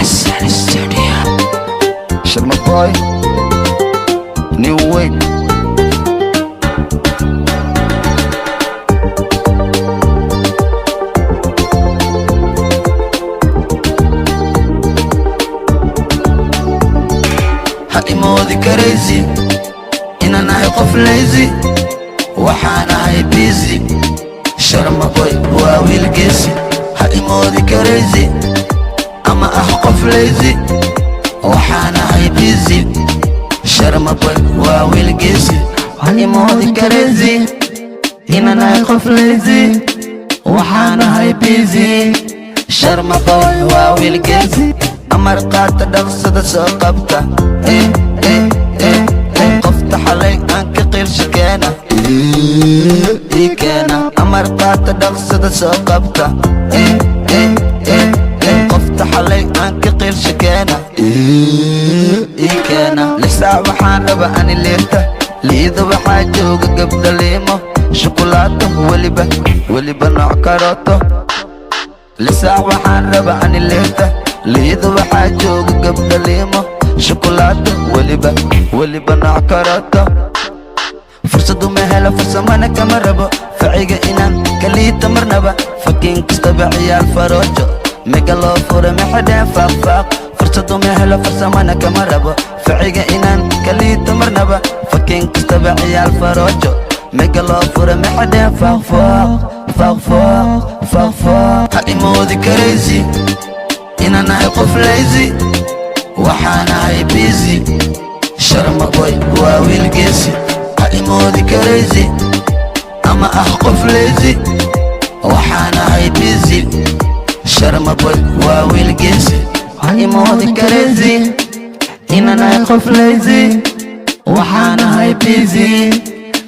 Sunny Studio. Sharma boy, new way. Hadi moodi crazy, inaan ahay qof lazy, waxaan ahay busy. Sharma boy waa wiil geesi. Hadi moodi crazy, ama ah qof lazy, waxaan ahay busy. Sharma boy waa wiil geesi. Hadi moodi crazy, inaan ahay qof lazy, waxaan ahay busy. Sharma boy waa wiil geesi. Amar qaata dhaqsada soo qabta, qofta xalay aan ka qiilsha keena, ii keena. Amar qaata dhaqsada soo qabta, qofta xalay aan ka qiilsha keena, ii keena. Lisaa waxaan raba ani liirta, liida waxaa jooga gabdha liimo, shukulaato weliba nooc karooto. Lisaa waxaan raba ani liirta, liida waxaa jooga gabdha liimo, shukulaato weliba nooc karooto. Fursadu ma helo farsamana kama rabo, faciga inaan kaliita marnaba. Fakiin kastaba ciyaal faroojo, mega loo fura maxadeen faaq. Fursadu ma helo farsamana kama rabo, faciga inaan kaliita marnaba. Fakiin kastaba ciyaal faroojo, mega loo fura maxadeen faaq. Hadi moodi crazy, inaan ahay qof lazy, waxaan ahay busy. Sharma boy waa wiil geesi. Hadi moodi crazy, ama ah qof lazy, waxaan ahay busy. Sharma boy waa wiil geesi. Hadi moodi crazy, inaan ahay qof lazy, waxaan ahay busy.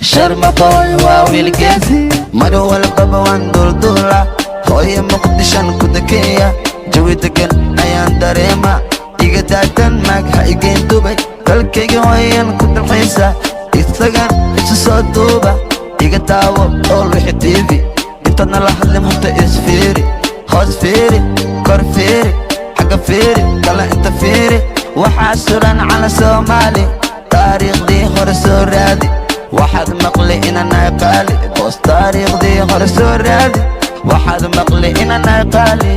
Sharma boy waa wiil geesi. Mar walbaba waan dulduula, hooyo muqdishan ku dakeeya, jawi degan ayaan dareema. Iga daadan maag ha igeen dubay, dalkayga wayan ku dalxiisa, isagan isu soo duuba. Iga daawo ool wixi TV, intaadna la hadlin horta isfiiri. Hoos fiiri, kor fiiri, xagga fiiri, kala inta fiiri. Waxaa suran cala Soomaali, taariikhdii hore soo raadi. Waxaad maqli inaan ahay qaali, boos taariikhdii hore soo raadi. Waxaad maqli inaan ahay qaali.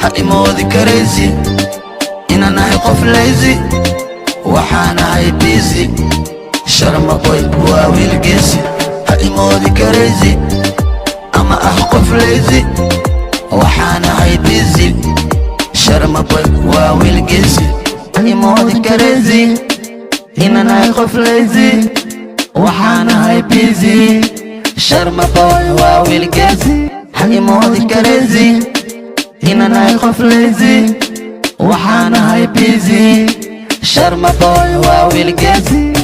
Hadi moodi crazy, inaan ahay qof lazy, waxaan ahay busy. Sharma boy waa wiil geesi. Hadi moodi crazy, ama ah qof lazy, waxaan ahay busy. Sharma boy waa wiil geesi. Hadi moodi crazy, inaan ahay qof lazy, waxaan ahay busy. Sharma boy waa wiil geesi. Hadi moodi crazy, inaan ahay qof lazy, waxaan ahay busy. Sharma boy waa wiil geesi.